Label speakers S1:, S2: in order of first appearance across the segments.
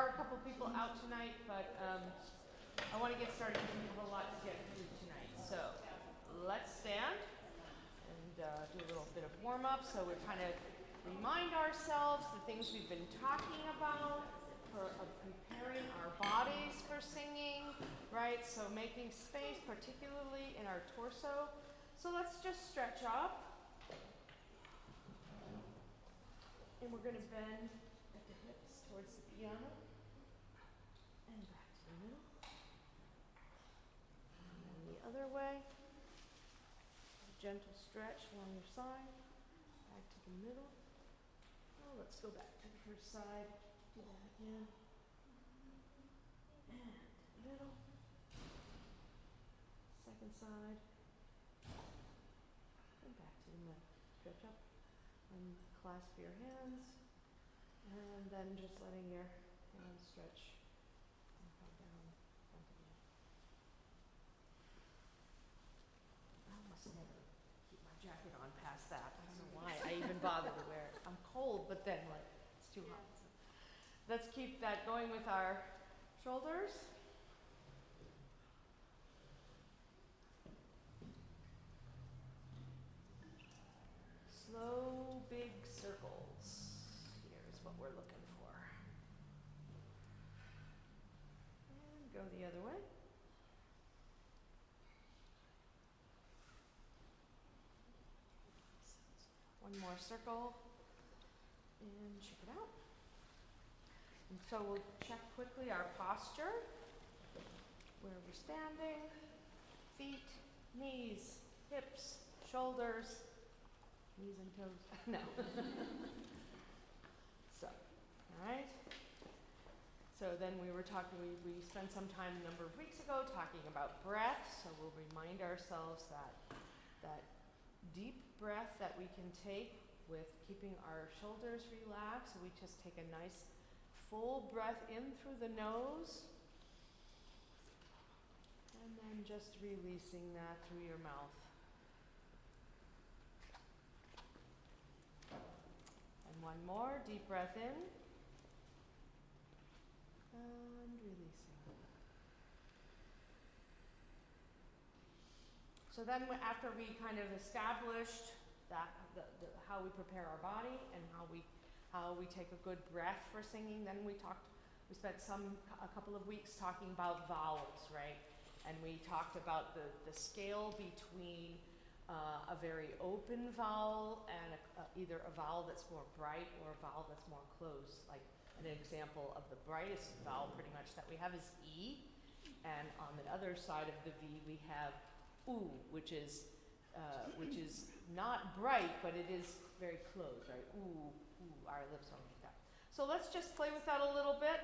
S1: are a couple people out tonight, but I want to get started because we have a lot to get through tonight. So let's stand and do a little bit of warm up. So we kind of remind ourselves the things we've been talking about for preparing our bodies for singing, right? So making space, particularly in our torso. So let's just stretch up. And we're going to bend at the hips towards the piano. And back to the middle. And then the other way. A gentle stretch along your side. Back to the middle. Oh, let's go back to the first side. Do that again. And middle. Second side. And back to the middle. Stretch up. And clasp your hands, and then just letting your hands stretch and come down front again. I almost never keep my jacket on past that. I don't know why I even bother to wear it. I'm cold, but then like it's too hot. So let's keep that going with our shoulders. Slow, big circles. Here's what we're looking for. And go the other way. One more circle. And check it out. And so we'll check quickly our posture. Where we're standing. Feet, knees, hips, shoulders. Knees and toes. No. So, all right. So then we were talking, we spent some time a number of weeks ago talking about breath. So we'll remind ourselves that deep breath that we can take with keeping our shoulders relaxed. So we just take a nice full breath in through the nose. And then just releasing that through your mouth. One more, deep breath in, and releasing. So then after we kind of established that how we prepare our body and how we take a good breath for singing, then we spent a couple of weeks talking about vowels, right? And we talked about the scale between a very open vowel and either a vowel that's more bright or a vowel that's more closed. Like an example of the brightest vowel pretty much that we have is E, and on the other side of the V we have oo, which is not bright, but it is very closed, right? Ooh, ooh, our lips are like that. So let's just play with that a little bit.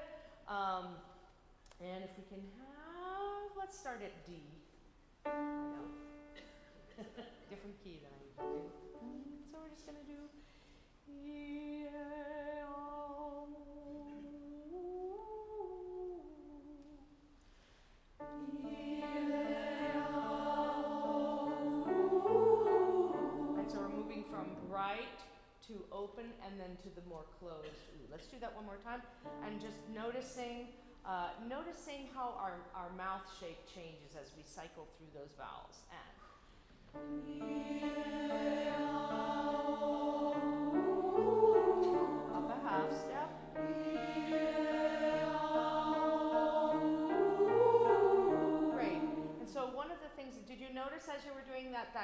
S1: And if we can let's start at D. I know. Different key than I usually do. So we're just going to do Right, so we're moving from bright to open and then to the more closed. Ooh, let's do that one more time. And just noticing how our mouth shape changes as we cycle through those vowels. And up a half step. Great. And so one of the things, did you notice as you were doing that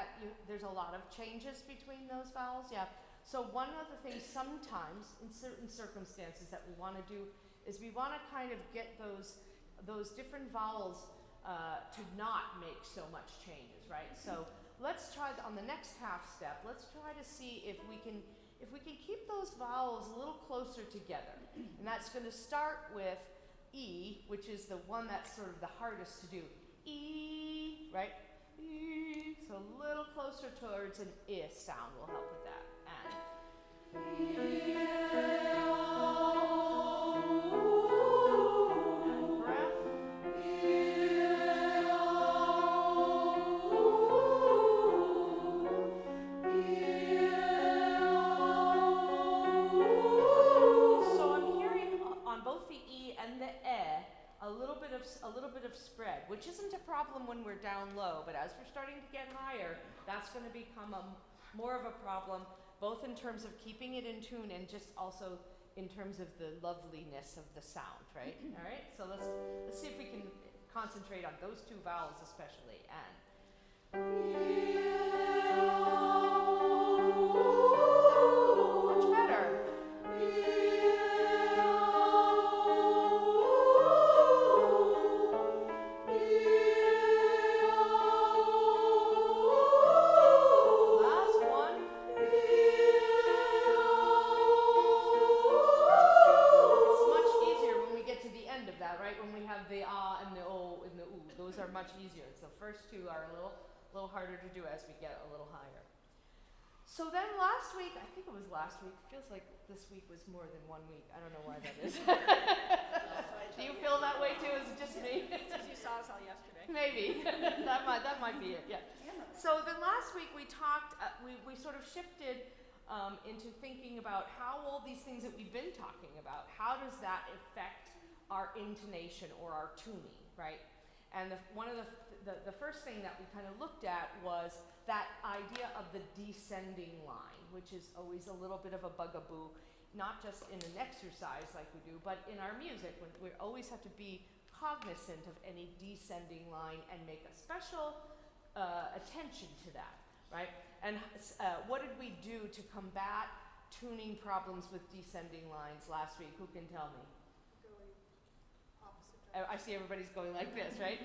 S1: there's a lot of changes between those vowels? Yeah. So one of the things sometimes in certain circumstances that we want to do is we want to kind of get those different vowels to not make so much changes, right? So let's try on the next half step. Let's try to see if we can keep those vowels a little closer together. And that's going to start with E, which is the one that's sort of the hardest to do. E, right? E. So a little closer towards an I sound will help with that. And breath. So I'm hearing on both the E and problem when we're down low, but as we're starting to get higher, that's going to become more of a problem, both in terms of keeping it in tune and just also in terms of the loveliness of the sound, right? All right, so let's see if we can concentrate on those two vowels especially. Much better. Much easier. So the first two are a little harder to do as we get a little higher. So then last week, I think it was last week, feels like this week was more than 1 week. I don't know why that is. Do you feel that way too? Is it just me?
S2: You saw us all yesterday.
S1: Maybe. that might be it, yeah. So then last week we talked, we sort of shifted into thinking about how all these things that we've been talking about, how does that affect our intonation or our tuning, right? And one of the first thing that we kind of looked at was that idea of the descending line, which is always a little bit of a bugaboo, not just in an exercise like we do, but in our music. We always have to be cognizant of any descending line and make a special attention to that, right? And what did we do to combat tuning problems with descending lines last week? Who can tell me? I see everybody's going like this, right?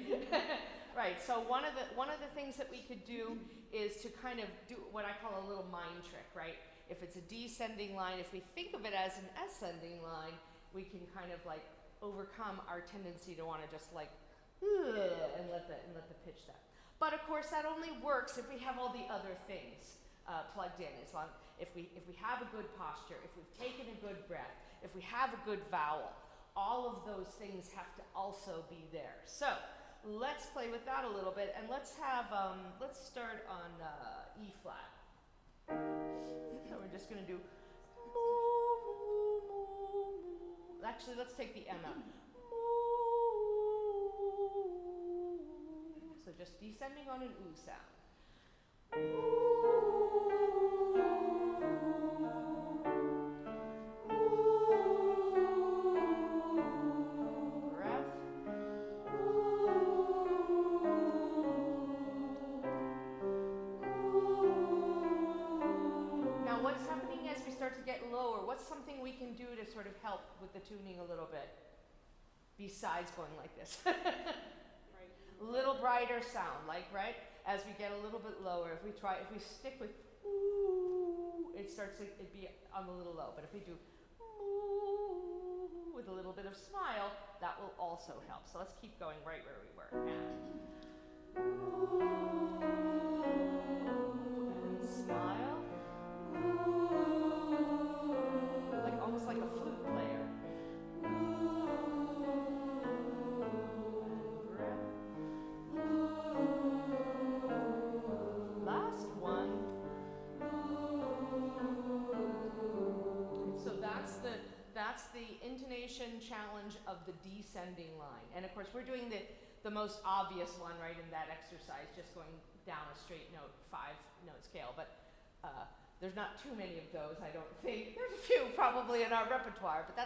S1: Right, so one of the things that we could do is to kind of do what I call a little mind trick, right? If it's a descending line, if we think of it as an ascending line, we can kind of like overcome our tendency to want to just like, and let the pitch that. But of course that only works if we have all the other things plugged in. If we have a good posture, if we've taken a good breath, if we have a good vowel, all of those things have to also be there. So let's play with that a little bit, and let's start on E flat. So we're just going to do. Actually, let's take the M out. So just descending on an oo sound. To get lower, what's something we can do to sort of help with the tuning a little bit besides going like this?
S2: Right.
S1: A little brighter sound, like, right? As we get a little bit lower, if we stick with ooh, it starts to be on the little low, but if we do ooh with a little bit of smile, that will also help. So let's keep going right where we were. And smile. Almost like a flute player. Breath. Last one. So that's the intonation challenge of the descending line. And of course we're doing the most obvious one, right, in that exercise, just going down a straight note, 5-note scale. But there's not too many of those, I don't think. There's a few probably in our repertoire, but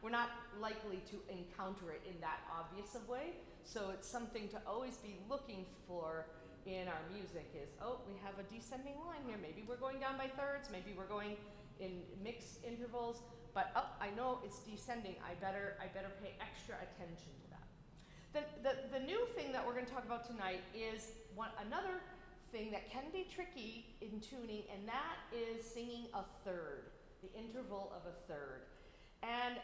S1: we're not likely to encounter it in that obvious of way. So it's something to always be looking for in our music is, oh, we have a descending line here. Maybe we're going down by thirds, maybe we're going in mixed intervals, but I know it's descending. I better pay extra attention to that. The new thing that we're going to talk about tonight is another thing that can be tricky in tuning, and that is singing a third, the interval of a third. And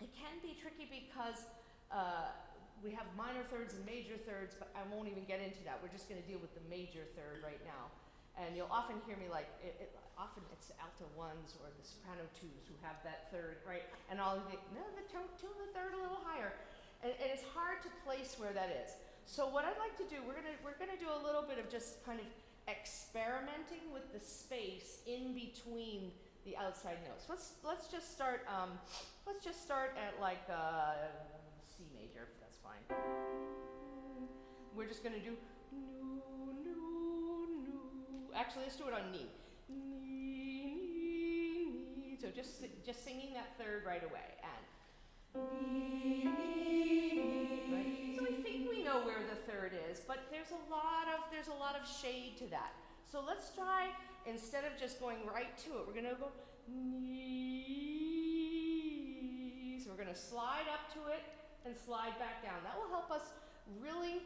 S1: it can be tricky because we have minor thirds and major thirds, but I won't even get into that. We're just going to deal with the major third right now. And you'll often hear me like, often it's alto ones or the soprano twos who have that third, right? And I'll think, no, tune the third a little higher. And it's hard to place where that is. So what I'd like to do, we're gonna do a little bit of just kind of experimenting with the space in between the outside notes. Let's just start at like C major. That's fine. we're just going to do nu, nu, nu. Actually, let's do it on knee. Knee, knee, knee. So just singing that third right away. And knee, knee, knee. Right? So I think we know where the third is, but there's a lot of shade to that. So let's try, instead of just going right to it, we're going to go knee. So we're going to slide up to it and slide back down. That will help us really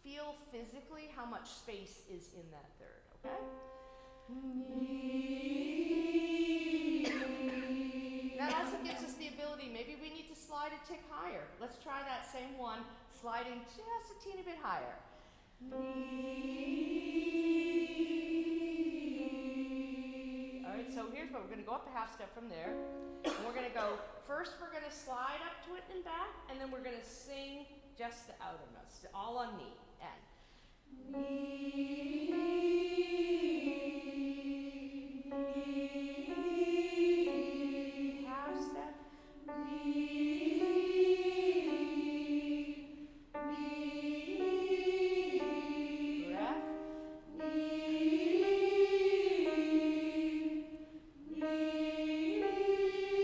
S1: feel physically how much space is in that third, okay? Knee. That also gives us the ability, maybe we need to slide a tick higher. Let's try that same one, sliding just a teeny bit higher. Knee. All right, so here's what we're going to go up a half step from there. And we're going to go, first we're going to slide up to it and back, and then we're going to sing just the outer notes, all on knee. And knee, knee, half step, knee, knee, breath, knee, knee.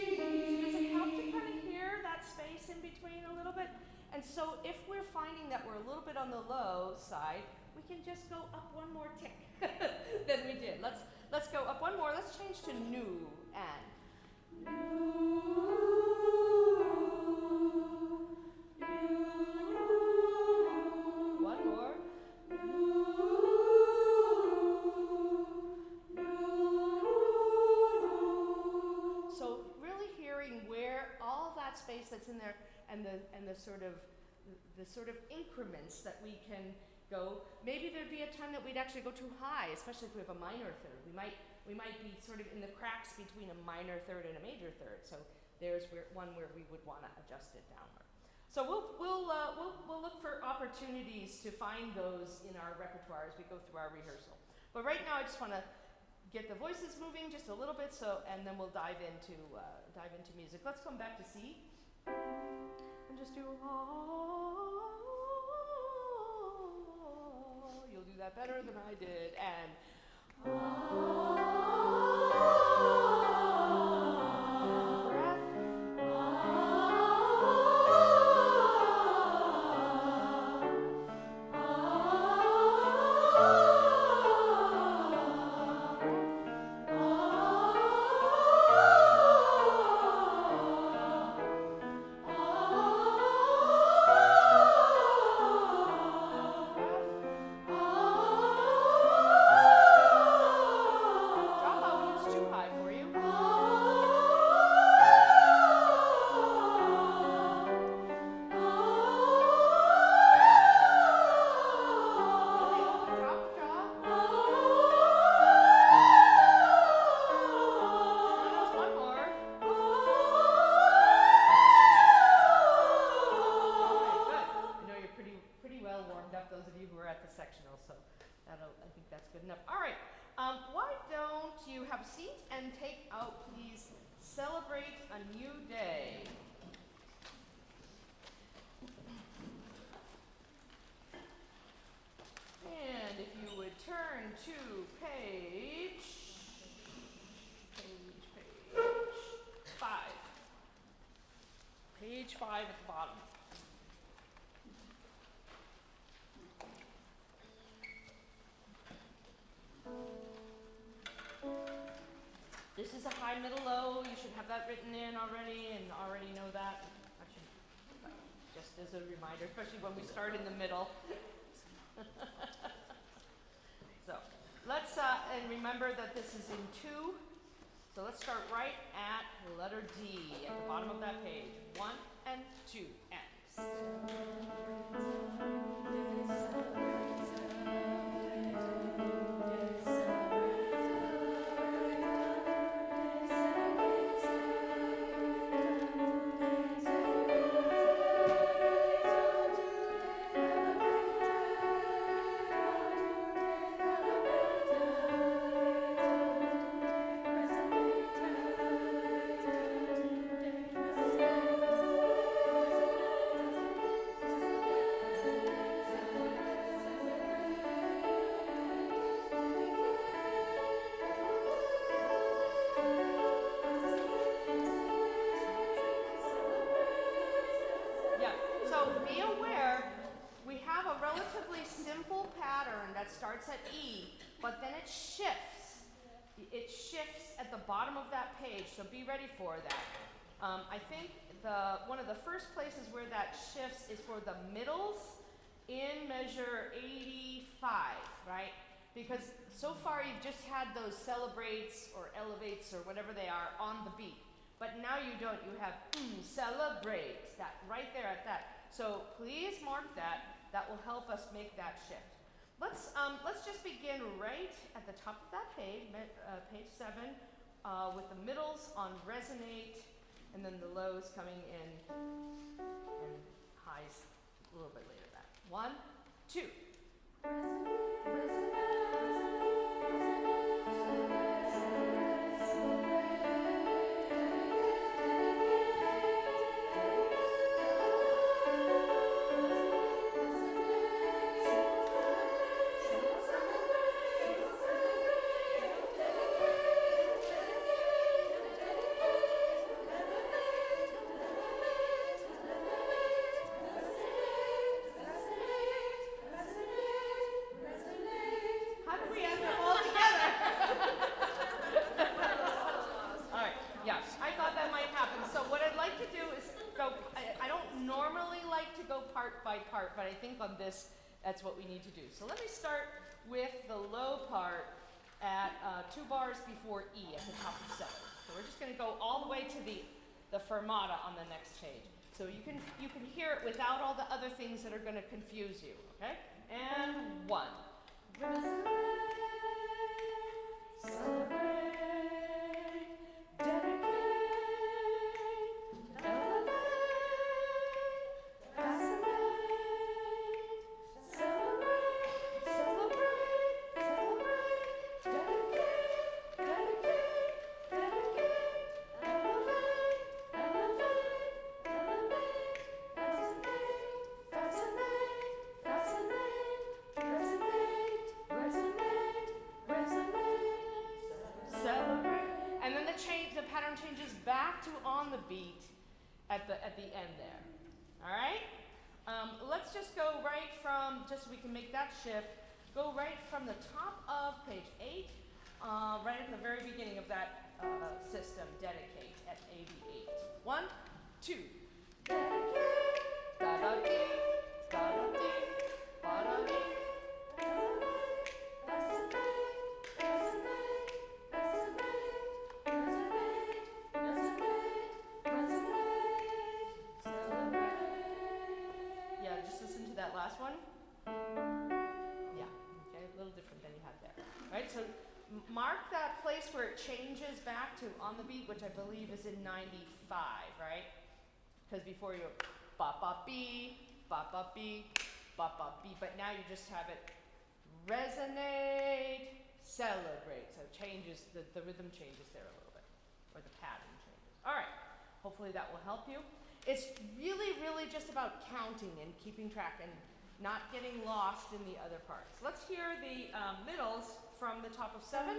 S1: So does it help to kind of hear that space in between a little bit? And so if we're finding that we're a little bit on the low side, we can just go up one more tick than we did. Let's go up one more. Let's change to new and new. One more. So really hearing where all that space that's in there and the sort of increments that we can go. Maybe there'd be a time that we'd actually go too high, especially if we have a minor third. We might be sort of in the cracks between a minor third and a major third. So there's one where we would want to adjust it downward. So we'll look for opportunities to find those in our repertoire as we go through our rehearsal. But right now, I just want to get the voices moving just a little bit, and then we'll dive into music. Let's come back to C. And just do you'll do that better than I did. And breath. Page 5 at the bottom. This is a high, middle, low. You should have that written in already and already know that. Actually, just as a reminder, especially when we start in the middle. So let's, and remember that this is in 2. So let's start right at letter D at the bottom of that page. 1 and 2 and. that starts at E, but then it shifts. It shifts at the bottom of that page, so be ready for that. I think one of the first places where that shifts is for the middles in measure 85, right? Because so far you've just had those celebrates or elevates or whatever they are on the beat. But now you don't. You have celebrates, that right there at that. So please mark that. That will help us make that shift. Let's just begin right at the top of that page, page 7, with the middles on resonate, and then the lows coming in, and highs a little bit later. That 1, 2. But I think on this, that's what we need to do. So let me start with the low part at 2 bars before E at the top of 7. So we're just going to go all the way to the fermata on the next page. So you can hear it without all the other things that are going to confuse you. Okay? And 1. Celebrate, dedicate, changes back to on the beat at the end there. All right? Let's just go right from, just so we can make that shift, go right from the top of page 8, right at the very beginning of that system, dedicate at AB8. 1, 2. Dedicate, da-da-dee, da-da-dee, ba-da-dee. Last one? Yeah, okay, a little different than you had there. Right, so mark that place where it changes back to on the beat, which I believe is in 95, right? Because before you were ba-ba-bee, ba-ba-bee, ba-ba-bee, but now you just have it resonate, celebrate. So it changes, the rhythm changes there a little bit, or the pattern changes. All right, hopefully that will help you. It's really, really just about counting and keeping track and not getting lost in the other parts. Let's hear the middles from the top of 7.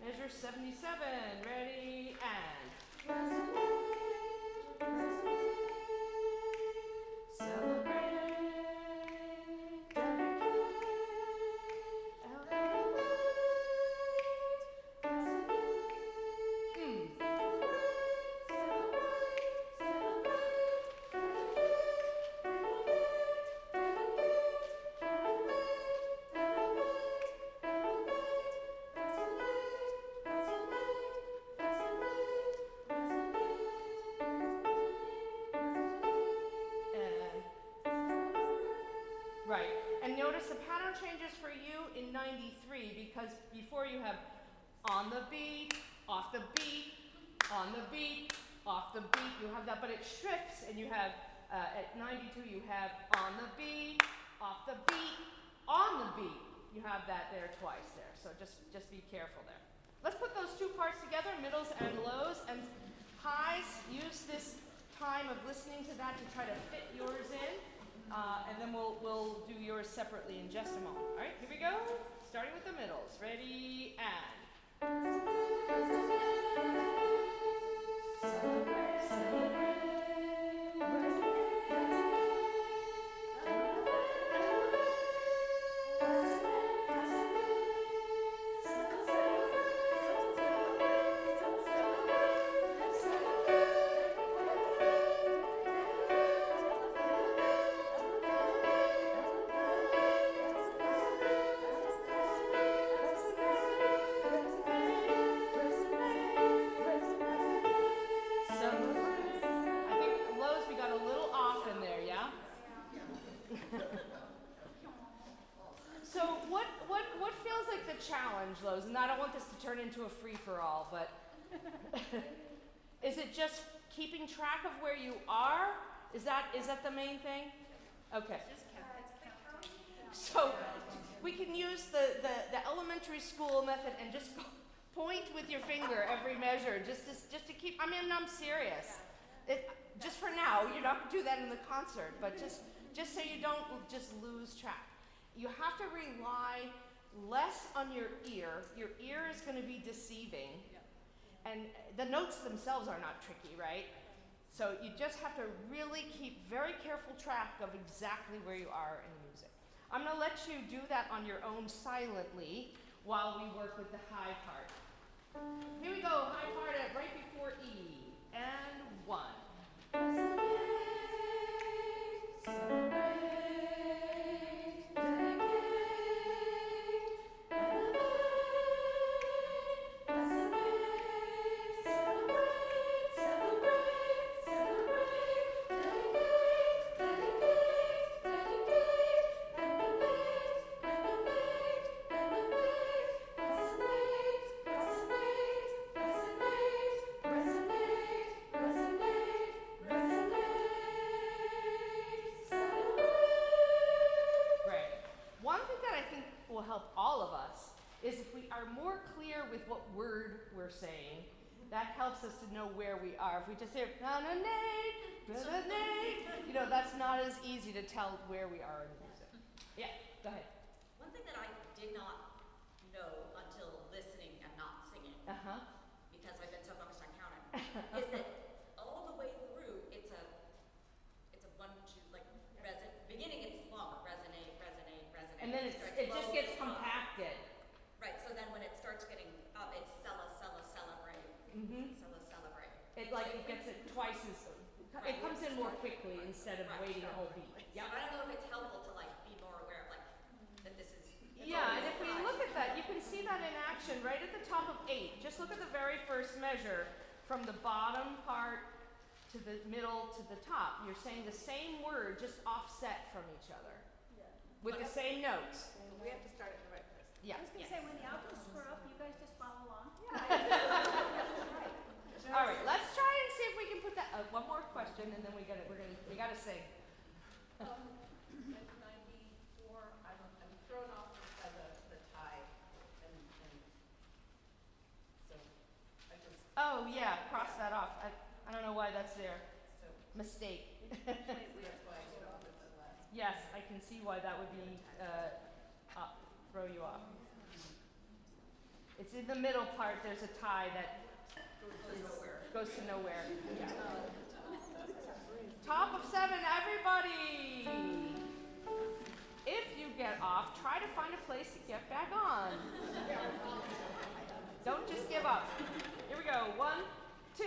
S1: Measure 77. Ready, and celebrate. Right, and notice the pattern changes for you in 93 because before you have on the beat, off the beat, on the beat, off the beat, you have that, but it shifts and you have, at 92 you have on the beat, off the beat, on the beat. You have that there twice there, so just be careful there. Let's put those two parts together, middles and lows, and highs. Use this time of listening to that to try to fit yours in. And then we'll do yours separately in just a moment. All right, here we go. Starting with the middles. Ready, and. Celebrate, celebrate. Celebrate. don't want this to turn into a free-for-all, but is it just keeping track of where you are? Is that the main thing? Okay. So we can use the elementary school method and just point with your finger every measure, just to keep. I mean, I'm serious. Just for now, you're not gonna do that in the concert, but just so you don't just lose track. You have to rely less on your ear. Your ear is going to be deceiving, and the notes themselves are not tricky, right? So you just have to really keep very careful track of exactly where you are in the music. I'm going to let you do that on your own silently while we work with the high part. Here we go, high part at right before E, and 1. What word we're saying, that helps us to know where we are. If we just hear you know, that's not as easy to tell where we are in the music. Yeah, go ahead.
S3: One thing that I did not know until listening and not singing, because I've been so focused on counting, is that all the way through it's a one, two, like beginning it's long, resonate,
S1: and then it just gets compacted.
S3: Right, so then when it starts getting up, it's celebrate. Celebrate.
S1: It gets it twice as, it comes in more quickly instead of waiting a whole beat.
S3: Yeah. So I don't know if it's helpful to be more aware of that this is.
S1: Yeah, and if we look at that, you can see that in action right at the top of 8. Just look at the very first measure from the bottom part to the middle to the top. You're saying the same word, just offset from each other. Yeah. With the same notes.
S2: We have to start at the right place.
S1: Yeah.
S4: I was going to say, when the altos screw up, you guys just follow along.
S1: All right, let's try and see if we can put that. One more question, and then we gotta sing.
S2: At 94, I'm thrown off by the tie, and so I just.
S1: Oh yeah, cross that off. I don't know why that's there.
S2: So
S1: Mistake.
S2: that's why I stopped at the last.
S1: Yes, I can see why that would be throw you off. It's in the middle part. There's a tie that goes to nowhere. Yeah. Top of 7, everybody. If you get off, try to find a place to get back on. Don't just give up. Here we go. 1, 2.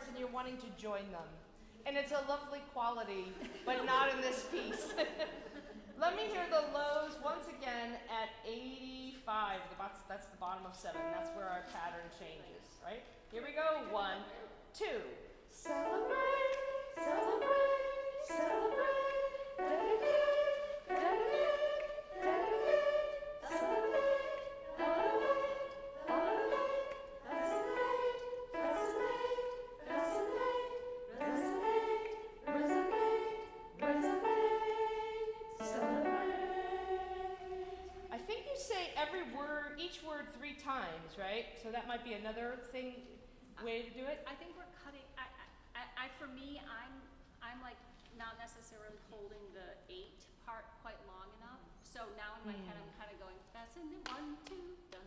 S1: And you're wanting to join them. And it's a lovely quality, but not in this piece. Let me hear the lows once again at 85. That's the bottom of 7. That's where our pattern changes, right? Here we go. 1, 2. Celebrate, celebrate, celebrate. Dedicate, dedicate, dedicate. Celebrate, elevate, elevate. Each word 3 times, right? So that might be another way to do it.
S4: I think we're cutting. For me, I'm like not necessarily holding the 8 part quite long enough. So now in my head, I'm kind of going fast and then 1, 2, dun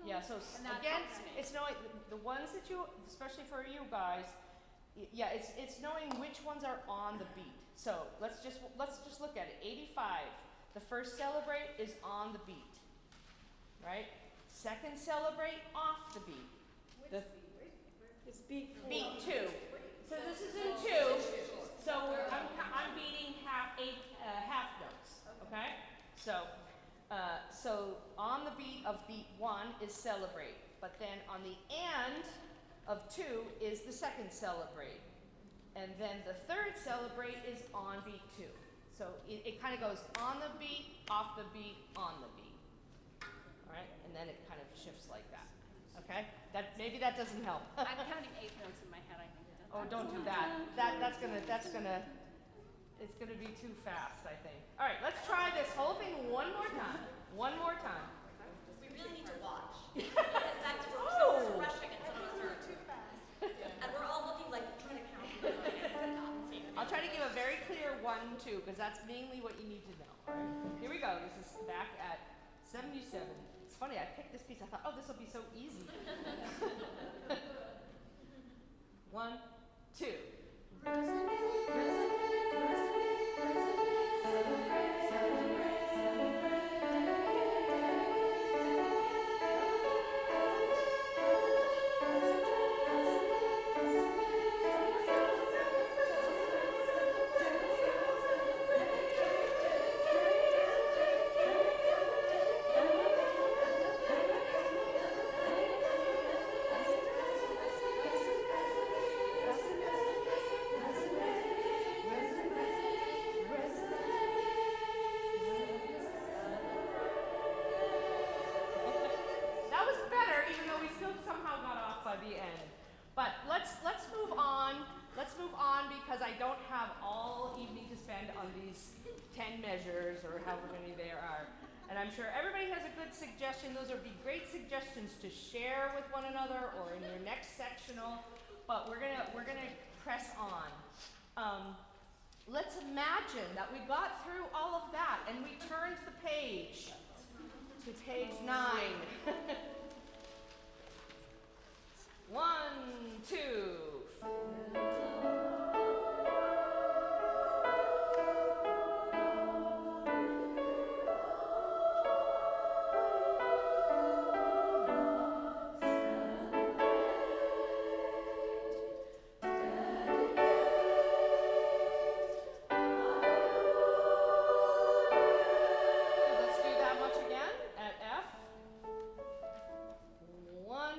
S1: Yeah, so
S4: And that
S1: again,
S4: helps me.
S1: it's knowing the ones that you, especially for you guys, yeah, it's knowing which ones are on the beat. So let's just look at it. 85, the first celebrate is on the beat, right? Second celebrate off the beat. The
S2: It's beat four.
S1: beat 2. So this is in 2. So I'm beating half notes. Okay. So on the beat of beat 1 is celebrate, but then on the end of 2 is the second celebrate, and then the third celebrate is on beat 2. So it kind of goes on the beat, off the beat, on the beat. All right, and then it kind of shifts like that. Okay, maybe that doesn't help.
S4: I'm counting 8 notes in my head, I think.
S1: Oh, don't do that. It's gonna be too fast, I think. All right, let's try this whole thing one more time. One more time.
S3: We really need to watch. Because that's some of us are rushing and some of us are
S2: Too fast.
S3: and we're all looking like trying to count and not seeing
S1: I'll try to give a very clear 1, 2, because that's mainly what you need to know. All right, here we go. This is back at 77. It's funny, I picked this piece. I thought, oh, this will be so easy. 1, 2. That was better, even though we still somehow got off by the end. But let's move on. Let's move on because I don't have all evening to spend on these 10 measures or however many there are. And I'm sure everybody has a good suggestion. Those would be great suggestions to share with one another or in your next sectional. But we're gonna press on. Let's imagine that we got through all of that and we turned the page to page 9. 1, 2. Let's do that much again at F. 1,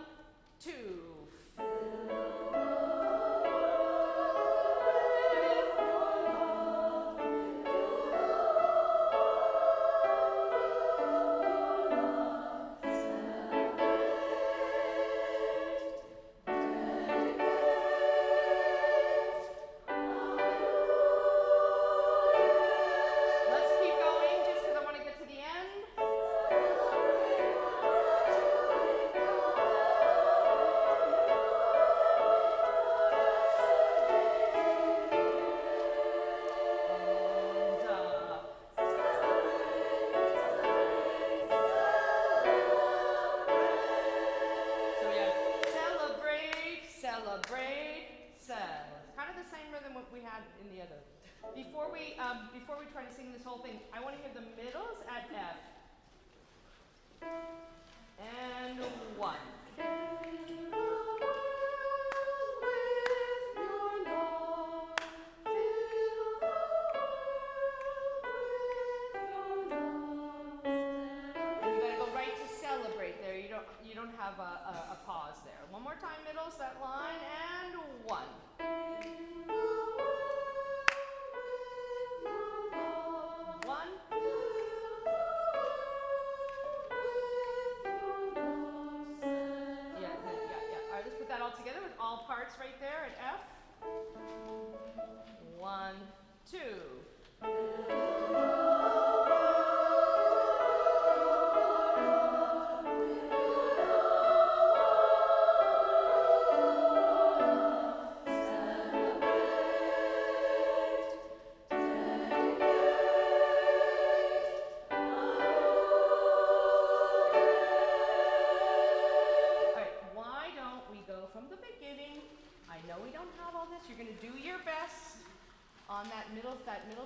S1: 2. Let's keep going just because I want to get to the end. So we have celebrate, celebrate, cel. It's kind of the same rhythm what we had in the other. Before we try to sing this whole thing, I want to hear the middles at F. And 1. And you gotta go right to celebrate there. You don't have a pause there. One more time, middles, that line, and 1. One. Yeah. All right, let's put that all together with all parts right there at F. 1, 2.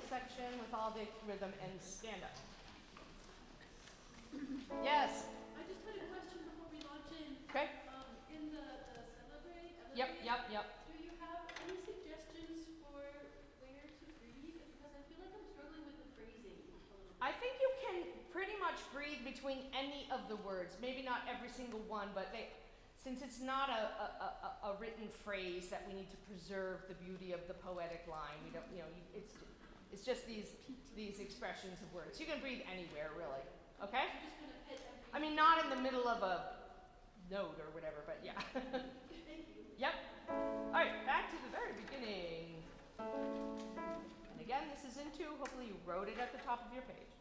S1: section with all the rhythm and stand up. Yes.
S5: I just had a question before we launch in.
S1: Okay.
S5: In the celebrate,
S1: Yep.
S5: do you have any suggestions for where to breathe? Because I feel like I'm struggling with the phrasing a little bit.
S1: I think you can pretty much breathe between any of the words. Maybe not every single one, but since it's not a written phrase that we need to preserve the beauty of the poetic line, we don't, it's just these expressions of words. You can breathe anywhere, really. Okay?
S5: I'm just gonna hit every.
S1: I mean, not in the middle of a note or whatever, but yeah.
S5: Thank you.
S1: Yep. All right, back to the very beginning. And again, this is in 2. Hopefully you wrote it at the top of your page.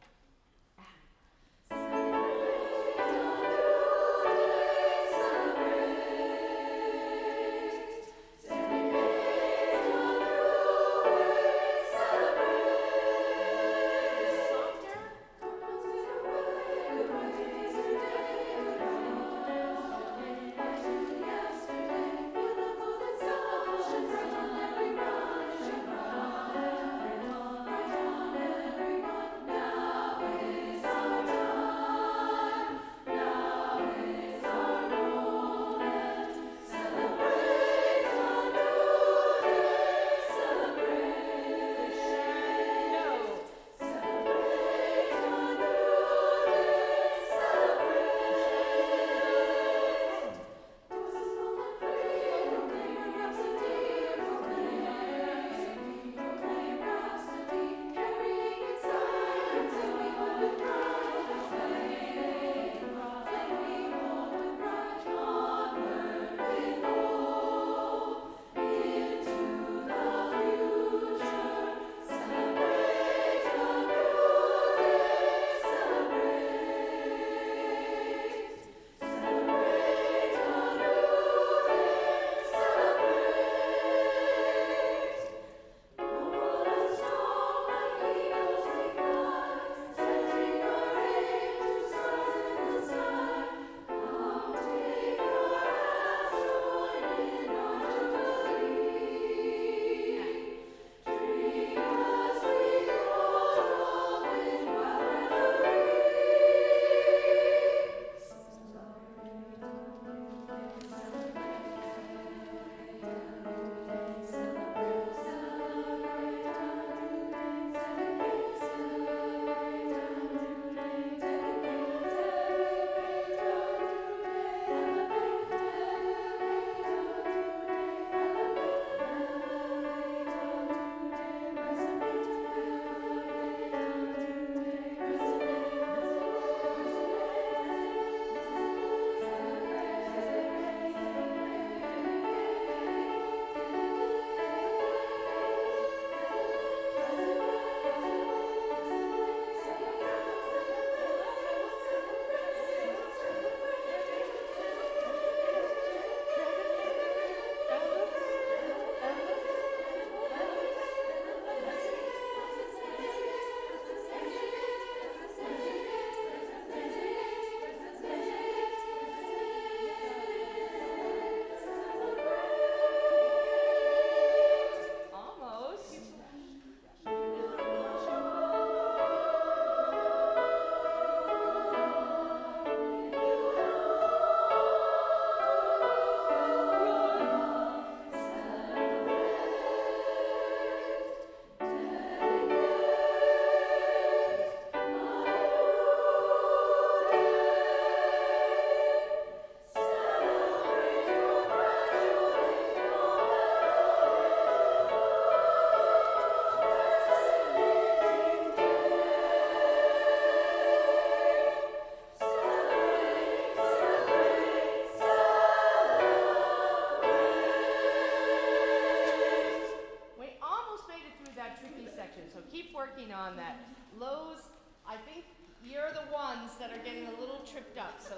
S1: On that. Lows, I think you're the ones that are getting a little tripped up. So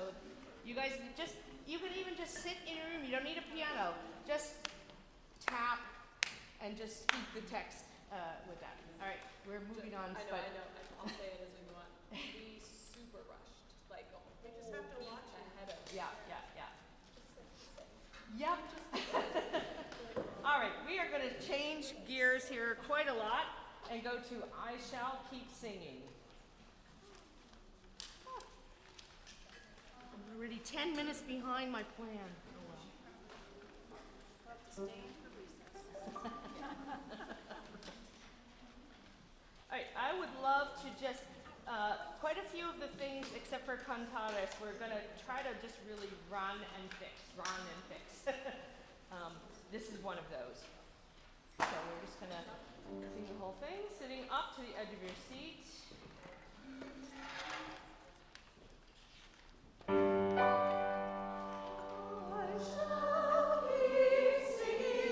S1: you guys you can even just sit in a room. You don't need a piano. Just tap and just speak the text with that. All right, we're moving on.
S2: I know. I'll say it as we move on. We super rushed. Like,
S3: You just have to watch it.
S2: ahead of.
S1: Yeah. Yep. All right, we are going to change gears here quite a lot. and go to I Shall Keep Singing. I'm already 10 minutes behind my plan.
S4: We'll have to stay in for recess.
S1: All right, I would love to just, quite a few of the things, except for cantatas, we're going to try to just really run and fix. This is one of those. So we're just going to sing the whole thing, sitting up to the edge of your seat.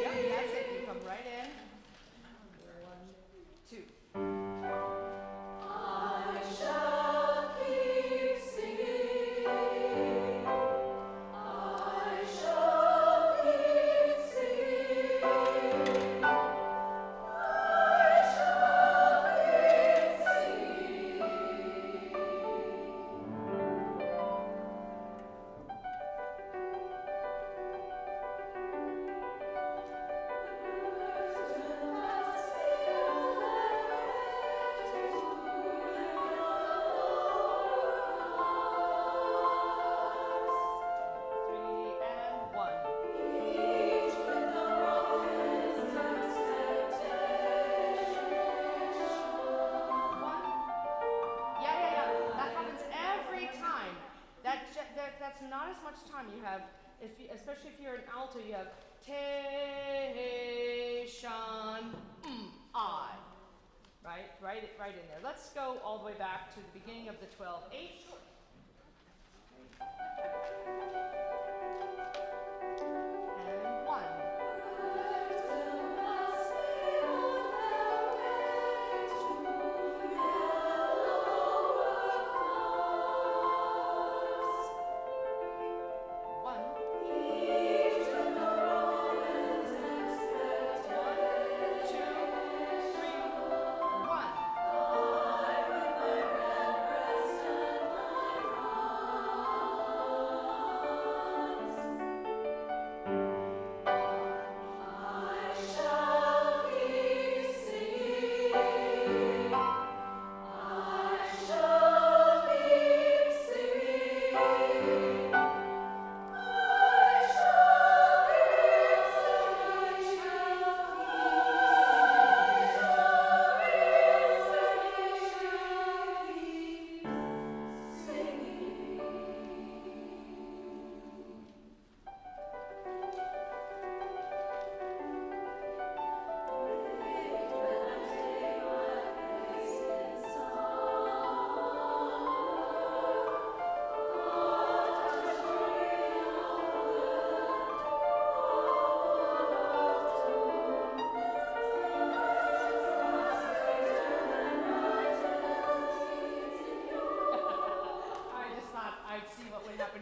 S1: Yep, that's it. You come right in. 1, 2. That's not as much time you have, especially if you're an alto, you have te, shan, I. Right in there. Let's go all the way back to the beginning of the 12/8. And 1.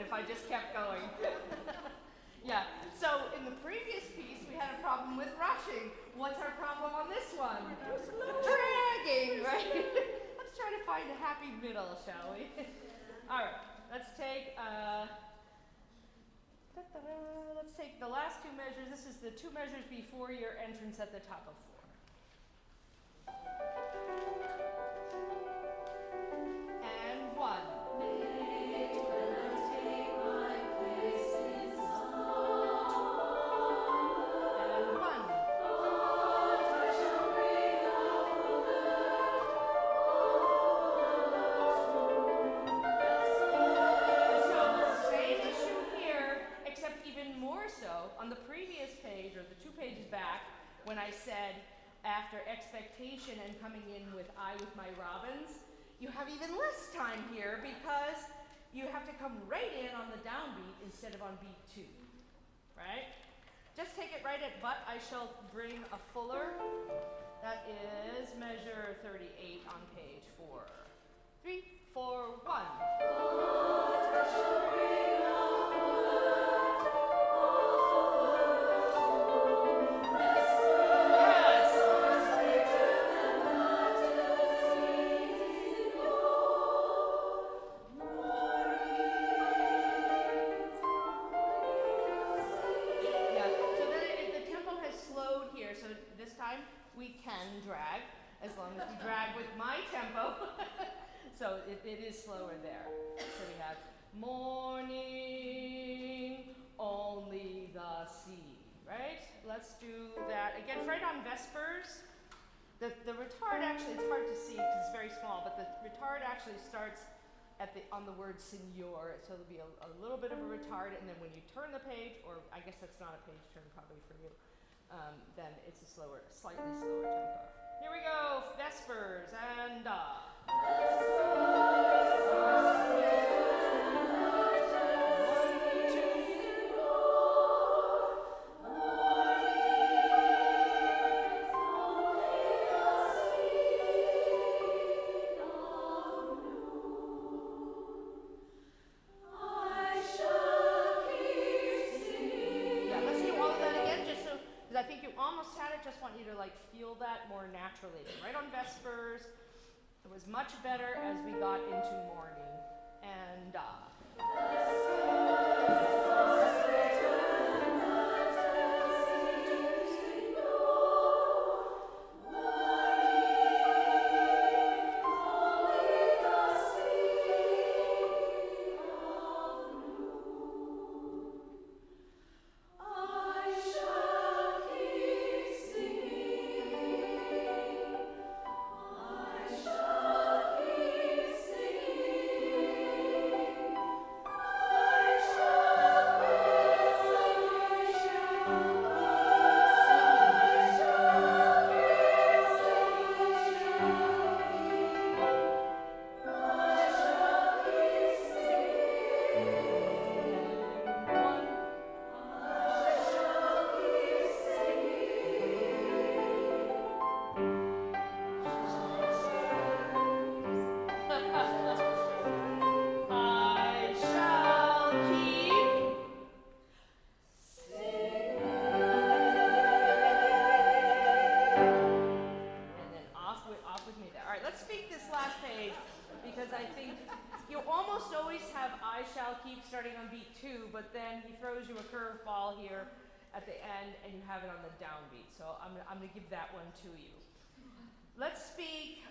S1: If I just kept going. Yeah, so in the previous piece we had a problem with rushing. What's our problem on this one? Dragging, right? Let's try to find a happy middle, shall we? Alright, let's take the last 2 measures. This is the 2 measures before your entrance at the top of 4. And 1. On the previous page, or the 2 pages back, when I said after expectation and coming in with I with my robins, you have even less time here because you have to come right in on the downbeat instead of on beat 2, right? Just take it right at but. I shall bring a fuller. That is measure 38 on page 4. 3, 4, 1. We can drag as long there. So we have morning, only the sea, right? Let's do that again. Right on Vespers. The retard actually, it's hard to see because it's very small, but the retard actually starts on the word Signor, so there'll be a little bit of a retard, and then when you turn the page, or I guess that's not a page turn probably for you, then it's a slightly slower tempo. Here we go, Vespers and I think you almost had it, just want you to like feel that more naturally. Right on Vespers, it was much better as we got into morning. And but then he throws you a curveball here at the end and you have it on the downbeat. So I'm going to give that one to you. Let's speaking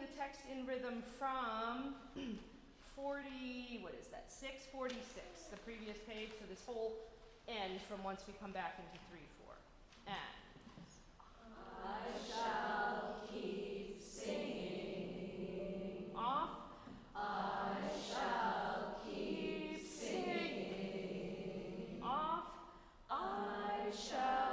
S1: the text in rhythm from 646, the previous page, so this whole end from once we come back into 3/4. And I shall keep singing. Off. I shall keep singing. Off. I shall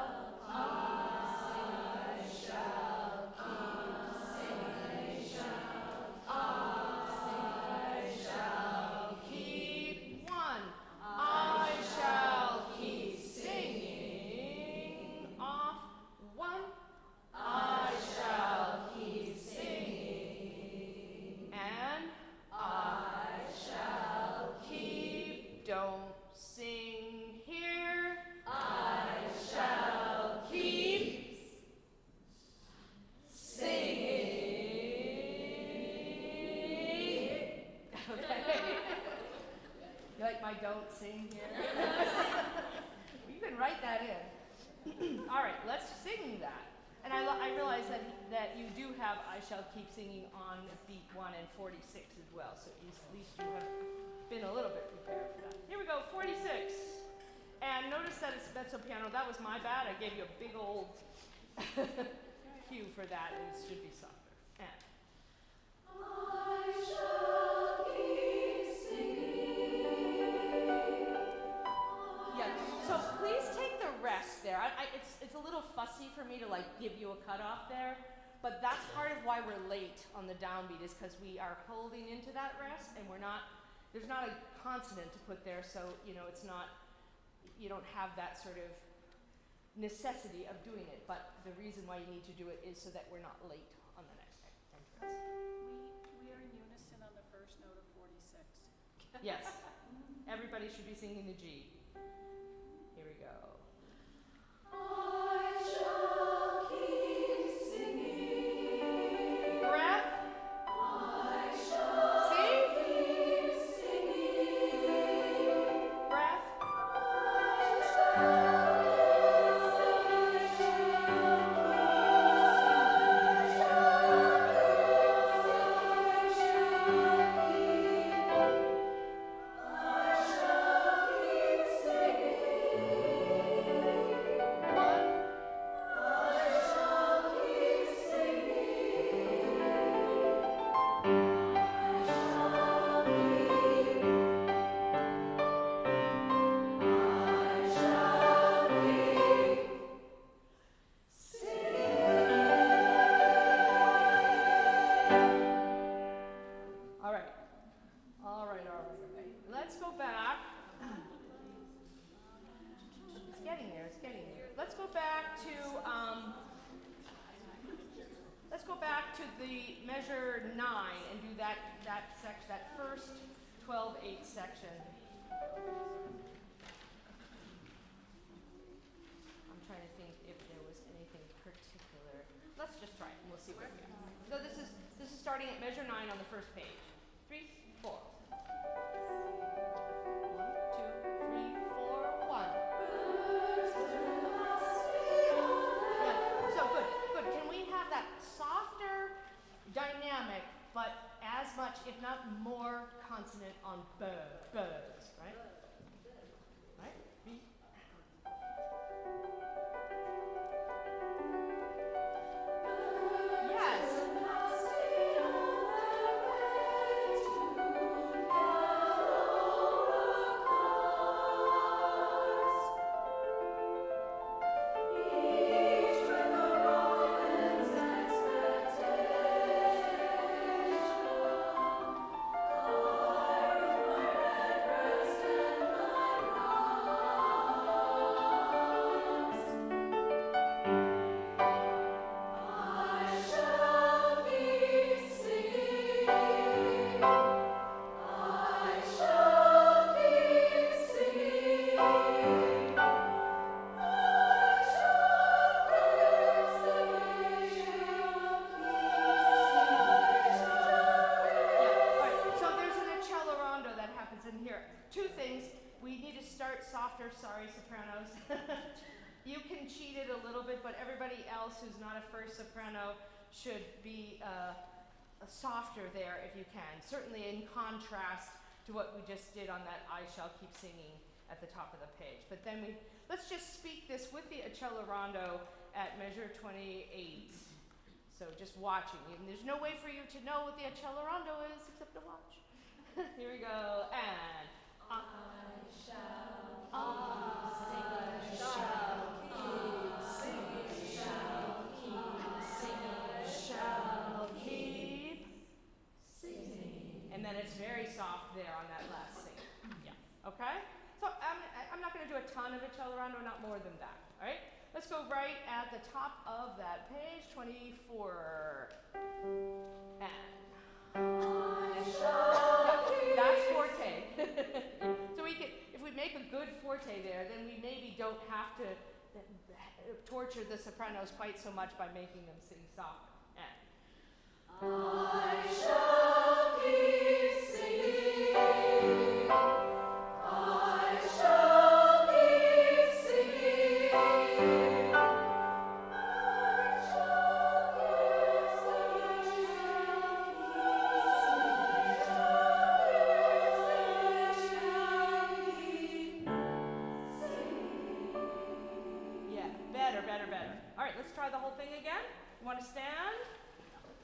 S1: don't sing here. You can write that in. All right, let's sing that. And I realize that you do have I Shall Keep Singing on beat 1 and 46 as well, so at least you have been a little bit prepared for that. Here we go, 46. And notice that it's mezzo piano. That was my bad. I gave you a big old cue for that, and it should be softer. And I shall keep singing. Yeah, so please take the rest there. It's a little fussy for me to like give you a cutoff there, but that's part of why we're late on the downbeat is because we are holding into that rest and there's not a consonant to put there, so it's not, you don't have that sort of necessity of doing it, but the reason why you need to do it is so that we're not late on the next entrance.
S4: We are in unison on the first note of 46.
S1: Yes, everybody should be singing the G. Here we go. I shall keep singing. Breath. I shall keep singing. Breath. I shall. I shall All right. Let's go back. It's getting there. Let's go back to the measure 9 and do that first 12/8 section. I'm trying to think if there was anything particular. Let's just try it and we'll see where we go. So this is starting at measure 9 on the first page. 3, 4. 1, 2, 3, 4, 1. Yeah. So good. Can we have that softer dynamic, but as much, if not more, consonant on birds, right? Right? B. Yes. Sorry, sopranos. You can cheat it a little bit, but everybody else who's not a first soprano should be softer there if you can. Certainly in contrast to what we just did on that I Shall Keep Singing at the top of the page. But then let's just speak this with the accelerando at measure 28. So just watching. And there's no way for you to know what the accelerando is except to watch. Here we go. And I shall keep singing. And then it's very soft there on that last sing. Yeah. Okay? So I'm not going to do a ton of accelerando, not more than that. All right? Let's go right at the top of that page, 24. And that's forte. So if we make a good forte there, then we maybe don't have to torture the sopranos quite so much by making them sing softer. I shall keep singing. I shall keep singing. I shall keep singing. Yeah, better. All right, let's try the whole thing again. You want to stand?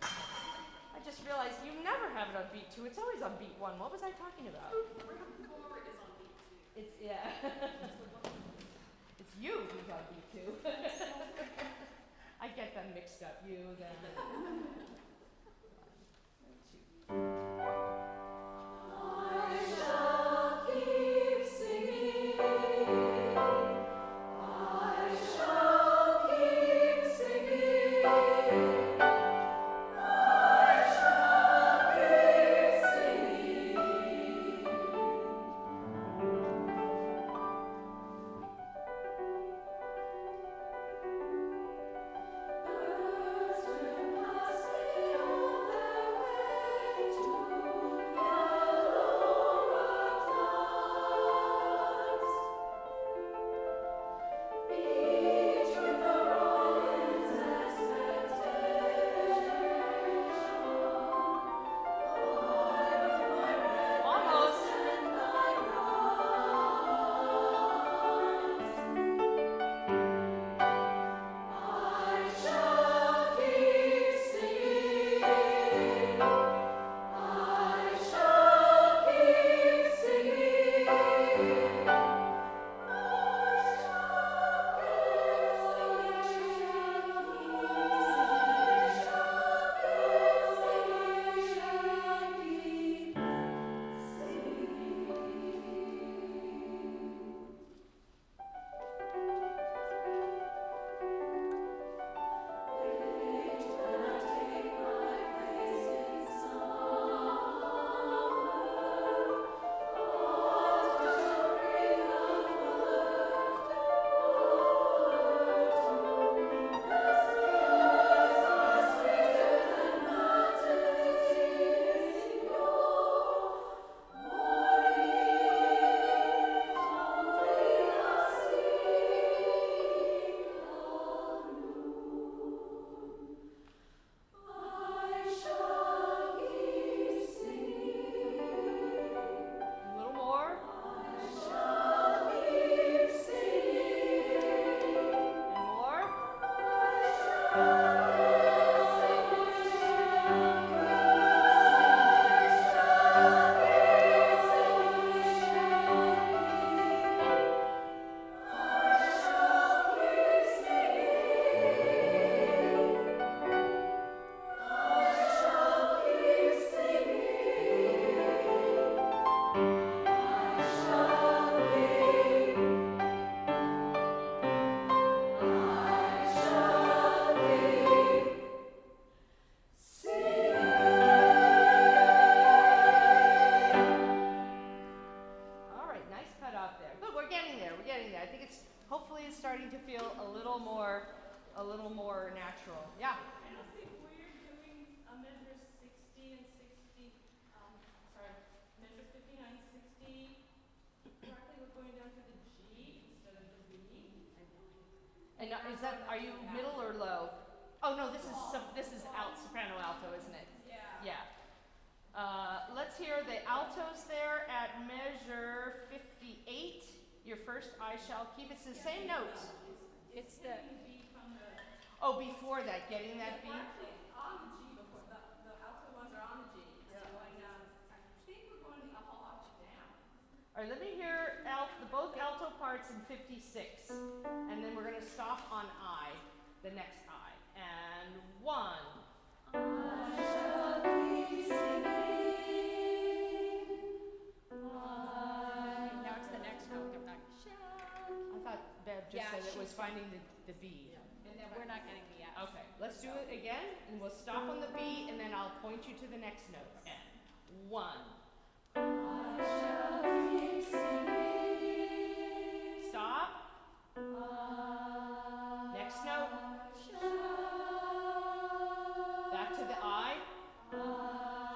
S1: I just realized you never have it on beat 2. It's always on beat 1. What was I talking about?
S2: Rhythm 4 is on beat 2.
S1: It's, yeah. It's you who's on beat 2. I get them mixed up. You, then. 1, 2. I shall keep singing. I shall keep singing. Birds turn passing on their way to more natural. Yeah.
S5: I don't think we're doing a measure 60 and 60, measure 59, 60. Correctly, we're going down to the G instead of the B.
S1: And is that, are you middle or low? Oh no, this is soprano alto, isn't it?
S5: Yeah.
S1: Yeah. Let's hear the altos there at measure 58. Your first I shall keep. It's the same notes.
S4: It's the,
S5: B from the.
S1: Oh, before that, getting that B.
S5: We're actually on the G before the alto ones are on the G. So going down. I think we're going a whole octave down.
S1: All right, let me hear both alto parts in 56, and then we're going to stop on I, the next I, and 1.
S5: I shall keep singing.
S4: now it's the next note. I'm not,
S1: I thought Bev just
S4: Yeah,
S1: said it
S4: she
S1: was
S4: said-
S1: finding the B.
S4: and then we're not getting the F.
S1: Okay, let's do it again, and we'll stop on the B, and then I'll point you to the next note. And 1.
S5: I shall keep singing.
S1: Stop. Next note. Back to the I.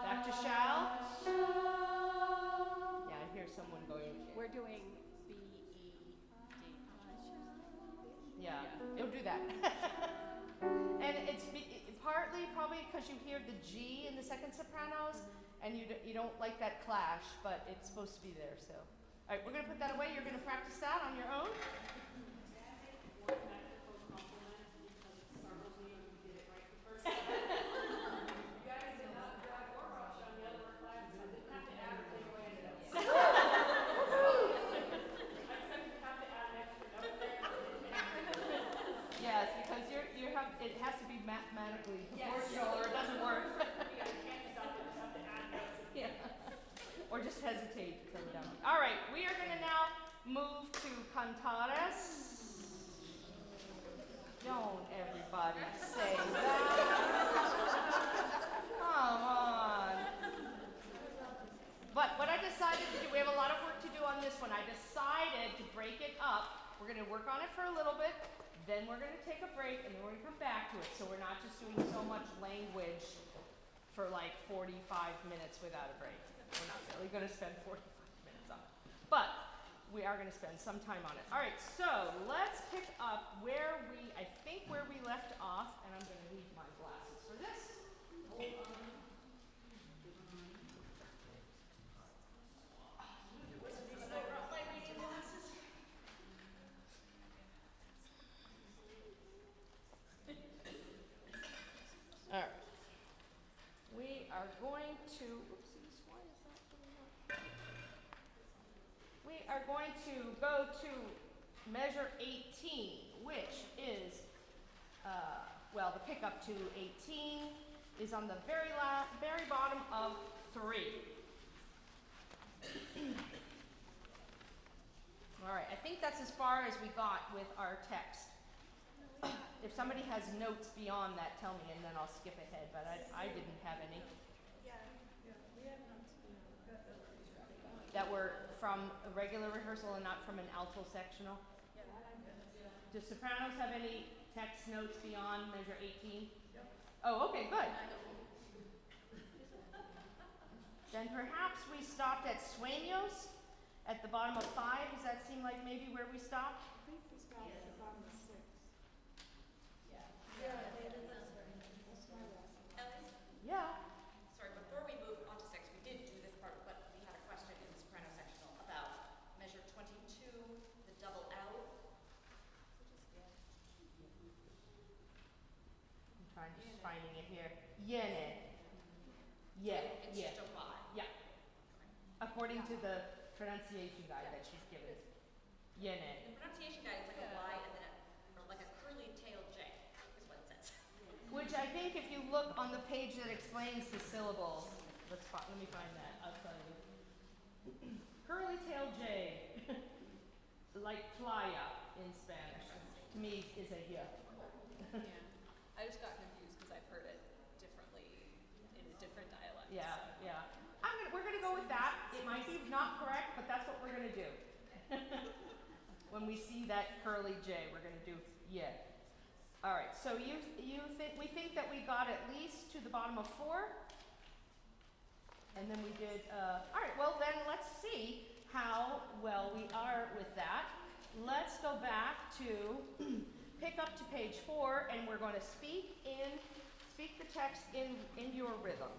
S1: Back to shall. Yeah, I hear someone going.
S4: We're doing B, E, D.
S1: Yeah, you'll do that. And it's partly probably because you hear the G in the second sopranos, and you don't like that clash, but it's supposed to be there. So, all right, we're gonna put that away. You're gonna practice that on your own. Yes, because it has to be mathematically proportional, or it doesn't work. Yeah. Or just hesitate to come down. All right, we are going to now move to cantatas. Don't everybody say that. Come on. But what I decided to do, we have a lot of work to do on this one. I decided to break it up. We're going to work on it for a little bit, then we're going to take a break, and then we're going to come back to it. So we're not just doing so much language for like 45 minutes without a break. We're not really going to spend 45 minutes on it. But we are going to spend some time on it. All right, so let's pick up where we left off, and I'm going to need my glasses for this. Hold on. All right. We are going to, oopsies, why is that coming up? We are going to go to measure 18, which is, the pickup to 18 is on the very bottom of 3. All right, I think that's as far as we got with our text. If somebody has notes beyond that, tell me, and then I'll skip ahead, but I didn't have any.
S2: Yeah, we have notes.
S1: That were from a regular rehearsal and not from an alto sectional. Do sopranos have any text notes beyond measure 18?
S2: Yep.
S1: Oh, okay, good. Then perhaps we stopped at sueños at the bottom of 5. Does that seem like maybe where we stopped?
S2: I think we stopped at the bottom of 6.
S3: Ellie,
S1: Yeah.
S3: sorry, before we move on to 6, we did do this part, but we had a question in the soprano sectional about measure 22, the double L.
S1: I'm trying to finding it here. Yene. Yeah.
S3: It's
S1: Yeah.
S3: just a Y.
S1: Yeah. According to the pronunciation guide that she's given. Yene.
S3: In the pronunciation guide, it's like a Y and then or like a curly tail J, is what it says.
S1: Which I think if you look on the page that explains the syllables, let me find that, I'll tell you. Curly tail J, like playa in Spanish, to me is a yeah.
S6: Yeah, I just got confused because I've heard it differently in a different dialect.
S1: Yeah,
S6: so.
S1: yeah. We're gonna go with that. It might be not correct, but that's what we're gonna do. When we see that curly J, we're gonna do yeah. All right, so we think that we got at least to the bottom of 4. And then we did, all right, well then let's see how well we are with that. Let's go back to pick up to page 4, and we're going to speak the text in your rhythm.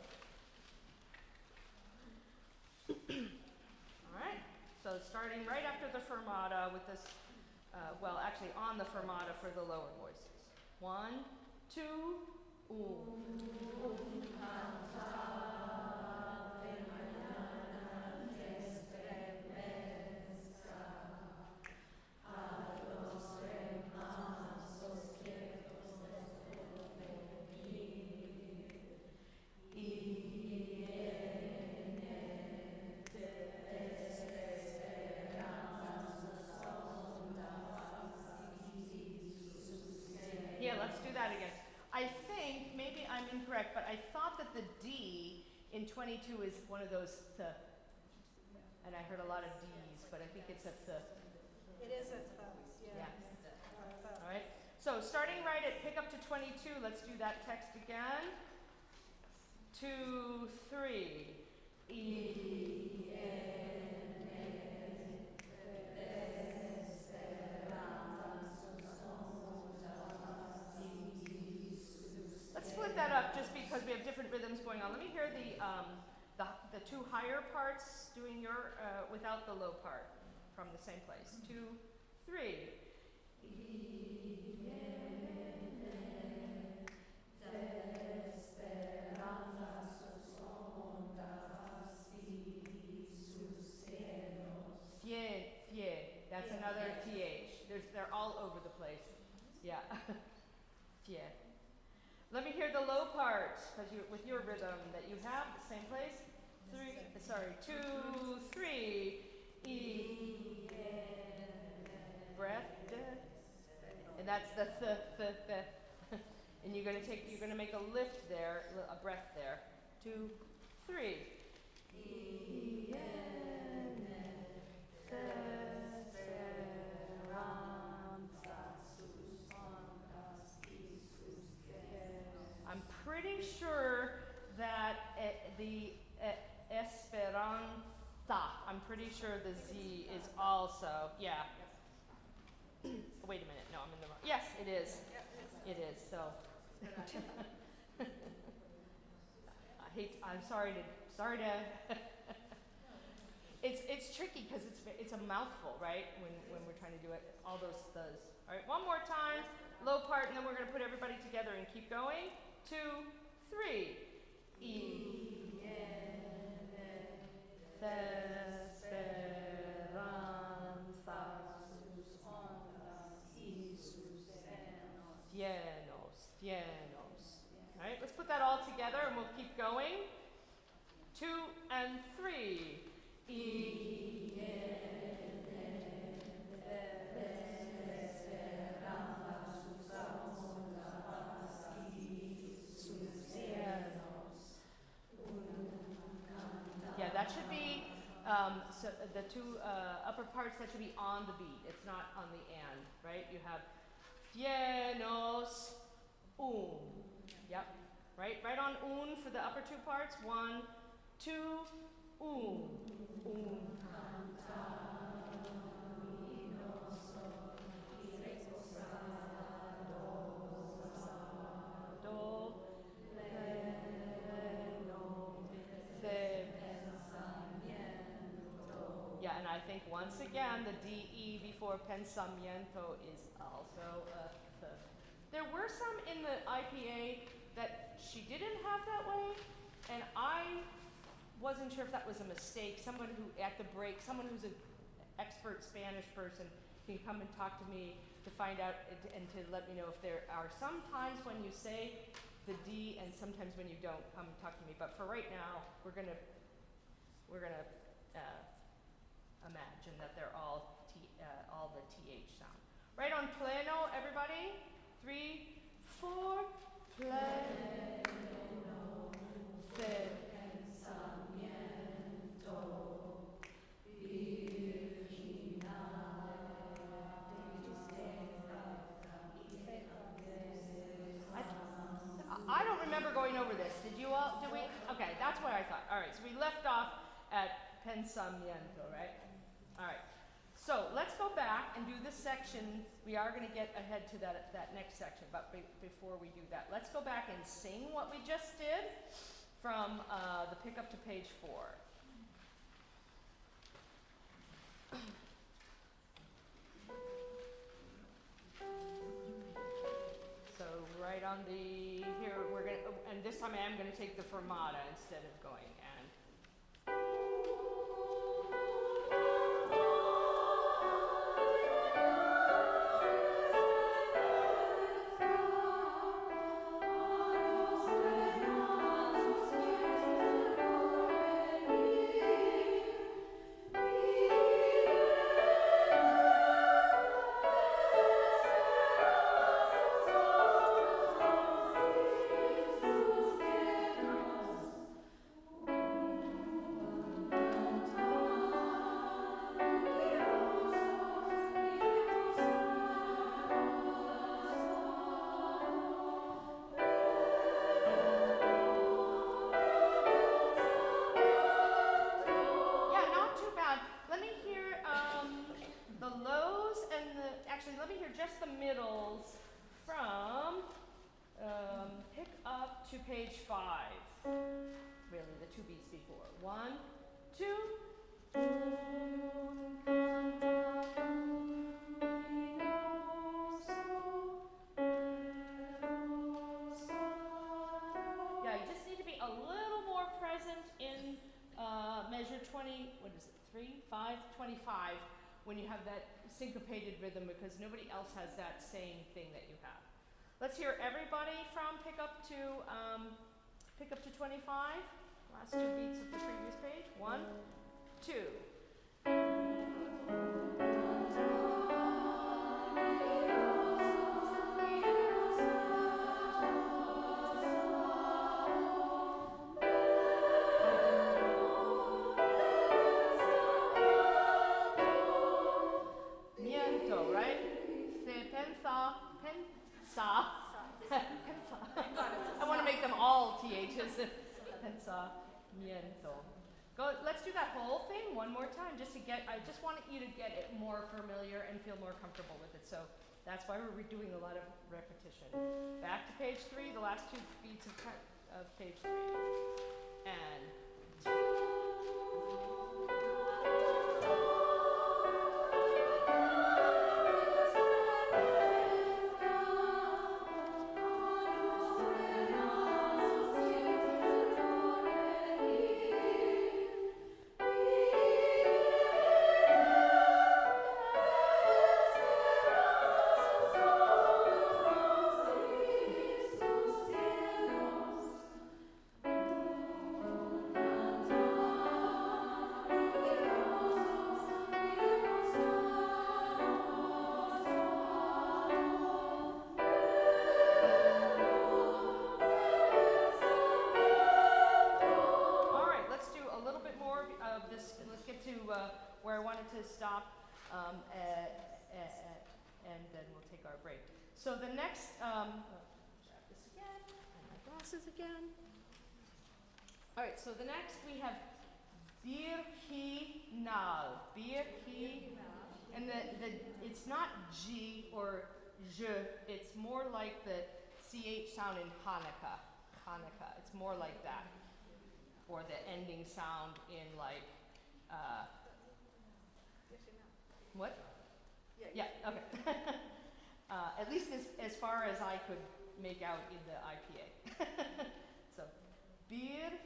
S1: All right, so starting right after the fermata with this, well, actually on the fermata for the lower voices. 1, 2, Yeah, let's do that again. I think, maybe I'm incorrect, but I thought that the D in 22 is one of those th. And I heard a lot of D's, but I think it's a th.
S2: It is a
S1: Yeah. All right. So starting right at pick up to 22, let's do that text again. 2, 3. Let's split that up just because we have different rhythms going on. Let me hear the 2 higher parts doing your without the low part from the same place. 2, 3. Fie. That's another th. They're all over the place. Yeah. Fie. Let me hear the low part, because with your rhythm that you have, the same place. 2, 3. Breath. And that's the th. And you're gonna make a lift there, a breath there. 2, 3. I'm pretty sure that the esperanza, I'm pretty sure the Z is also, yeah. Wait a minute, no, I'm in the wrong. Yes, it is. It is, so. I'm sorry to. It's tricky because it's a mouthful, right? When we're trying to do it, all those ths. All right, one more time, low part, and then we're going to put everybody together and keep going. 2, 3. Fienos. All right, let's put that all together and we'll keep going. 2 and 3. Yeah, that should be, so the 2 upper parts, that should be on the beat. It's not on the and, right? You have fienos, Yep, right on un for the upper 2 parts. 1, 2, Yeah, and I think once again the DE before pensamiento is also a th. There were some in the IPA that she didn't have that way, and I wasn't sure if that was a mistake. Someone who, at the break, someone who's an expert Spanish person can come and talk to me to find out and to let me know if there are some times when you say the D and sometimes when you don't. Come and talk to me. But for right now, we're gonna imagine that they're all the TH sound. Right on pleno, everybody. 3, 4, pleno, fe pensamiento, virginal, pensamiento, right? All right. So let's go back and do this section. We are going to get ahead to that next section, but before we do that, let's go back and sing what we just did from the pickup to page 4. So right on the, here we're going to, and this time I am going to take the fermata instead of going and. Let me hear just the middles from pick up to page 5. Really, the 2 beats before. 1, 2. Yeah, you just need to be a little more present in measure 20, what is it, 3, 5, 25, when you have that syncopated rhythm, because nobody else has that same thing that you have. Let's hear everybody from pick up to 25. Last 2 beats of the previous page. 1, 2. Miento, right? Se pensa, I want to make them all THs. Pensamiento. Go. Let's do that whole thing one more time, just to get. I just want you to get it more familiar and feel more comfortable with it. So that's why we're doing a lot of repetition. Back to page 3, the last 2 beats of page 3, and. Where I wanted to stop, and then we'll take our break. So the next, grab this again, and my glasses again. All right, so the next we have virginal, and it's not G or je, it's more like the CH sound in Hanukkah. It's more like that, or the ending sound in like. What? Yeah, okay. At least as far as I could make out in the IPA. So, virginal.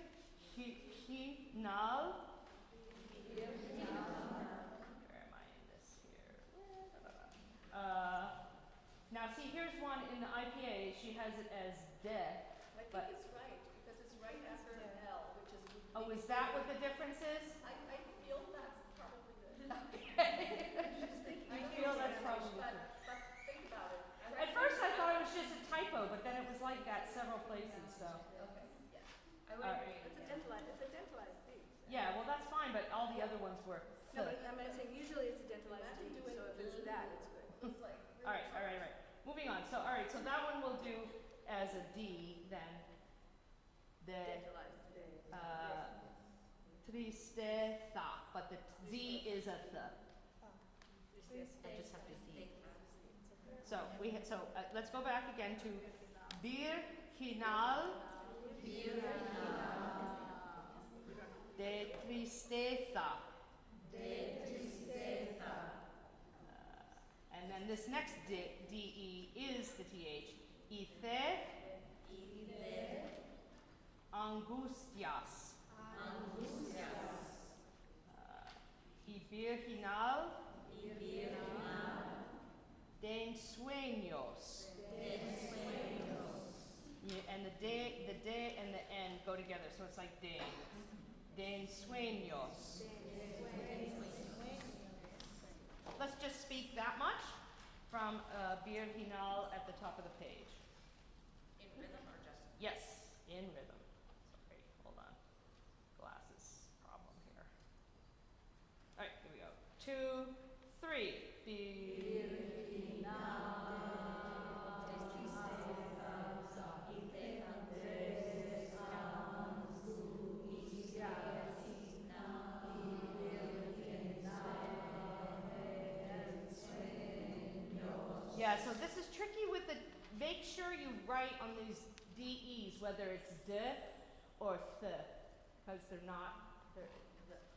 S1: Where am I in this here? Now see, here's one in the IPA. She has it as de.
S2: I think it's right, because it's right after an L, which is.
S1: Oh, is that what the difference is?
S2: I feel that's probably the.
S1: I feel that's probably
S2: but think about it.
S1: At first I thought it was just a typo, but then it was like that several places, so.
S2: Okay, yeah.
S6: I would
S1: Alright.
S6: agree.
S2: It's a dentalized D.
S1: Yeah, well that's fine, but all the other ones were.
S7: No, but I'm saying usually it's a dentalized D, so if it's that, it's good.
S2: It's like.
S1: Alright. Moving on. So alright, so that one we'll do as a D then. The
S7: Dentalized D.
S1: tristeza, but the Z is a th. I just have to Z. So let's go back again to virginal de tristeza. And then this next DE is the TH. Ice angustias. Y virginal de sueños. Yeah, and the de and the N go together, so it's like de. De sueños. Let's just speak that much from virginal at the top of the page.
S3: In rhythm or just?
S1: Yes, in rhythm. Sorry, hold on. Glasses problem here. All right, here we go. 2, 3. Yeah, so this is tricky with the, make sure you write on these DEs, whether it's D or th, because they're not,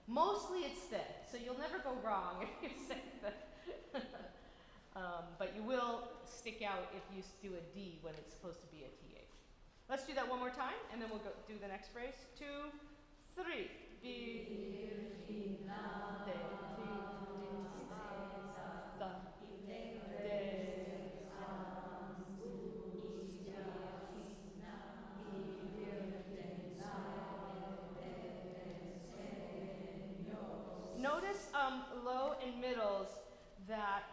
S1: mostly it's th, so you'll never go wrong if you say th. But you will stick out if you do a D when it's supposed to be a TH. Let's do that one more time, and then we'll go do the next phrase. 2, 3. Notice low and middles that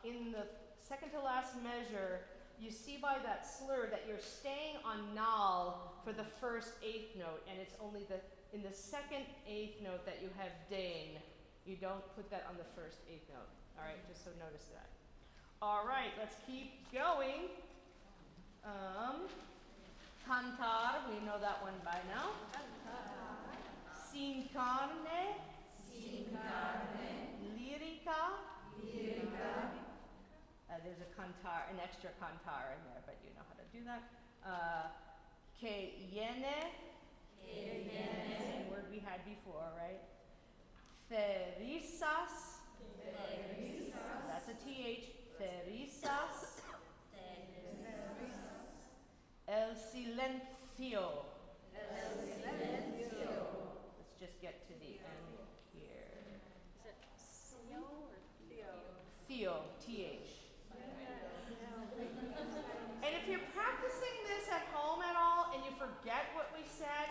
S1: in the second to last measure, you see by that slur that you're staying on nal for the first eighth note, and it's only in the second eighth note that you have dane. You don't put that on the first eighth note. All right, just so notice that. All right, let's keep going. Cantar, we know that one by now. Sin carne. Lyrica. There's a cantar, an extra cantar in there, but you know how to do that. Que yene. Same word we had before, right? Therisas. That's a TH. Therisas. El silencio. Let's just get to the end here.
S4: Is it Theo or
S1: Theo, TH. And if you're practicing this at home at all and you forget what we said,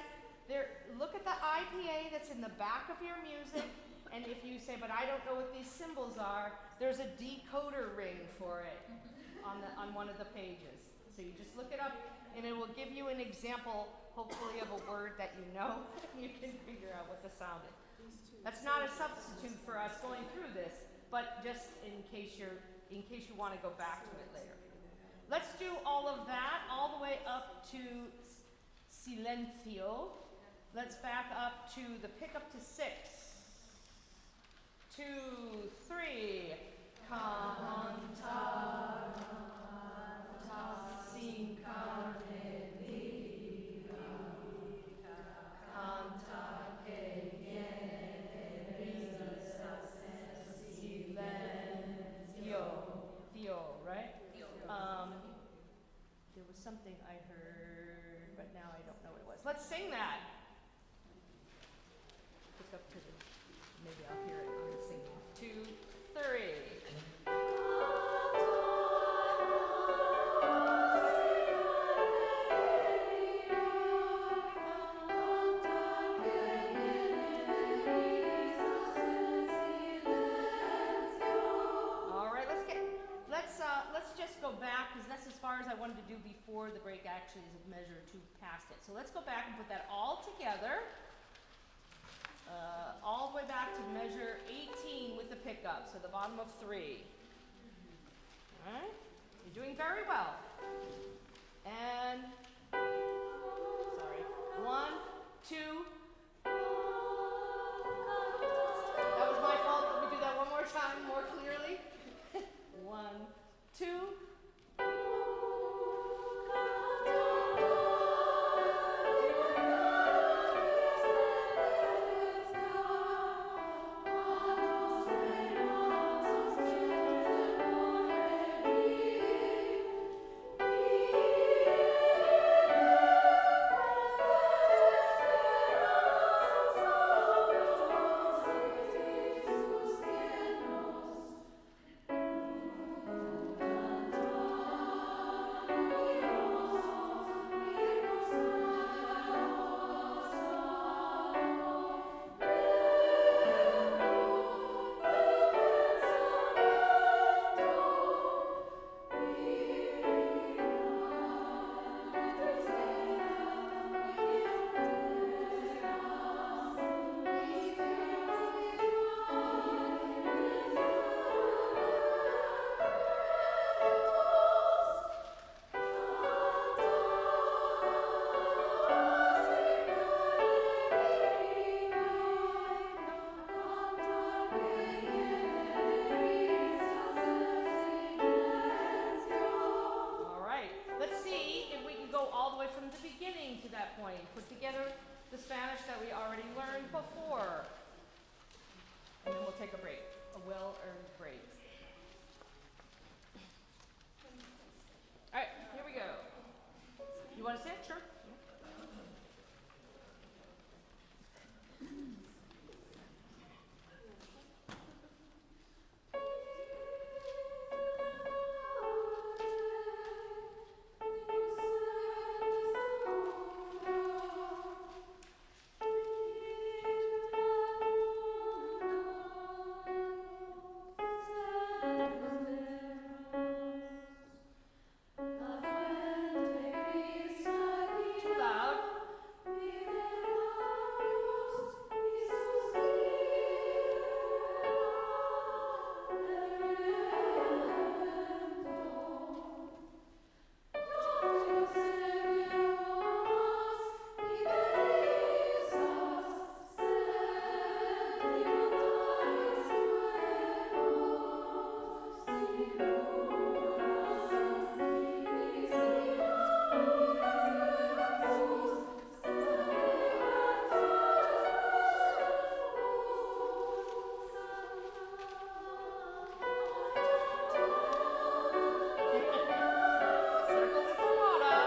S1: look at the IPA that's in the back of your music, and if you say, but I don't know what these symbols are, there's a decoder ring for it on one of the pages. So you just look it up, and it will give you an example, hopefully, of a word that you know, and you can figure out what the sound is. That's not a substitute for us going through this, but just in case you want to go back to it later. Let's do all of that, all the way up to silencio. Let's back up to the pick up to 6. 2, 3. Cantar, sin carne lyrica, cantar que viene risas en silencio. Theo, right? There was something I heard, but now I don't know what it was. Let's sing that. Pick up to the, maybe I'll hear it on the singing. 2, 3. Let's just go back, because that's as far as I wanted to do before the break actually is measure 2 past it. So let's go back and put that all together, all the way back to measure 18 with the pickup, so the bottom of 3. All right? You're doing very well. And, sorry, 1, 2, well-earned break. All right, here we go. You want to sit? Sure. Too loud. Circle the water.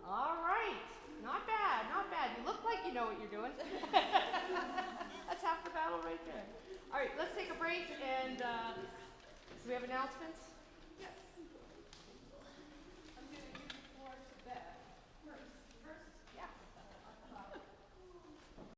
S1: All right. Not bad, not bad. You look like you know what you're doing. That's half the battle right there. All right, let's take a break and do we have announcements?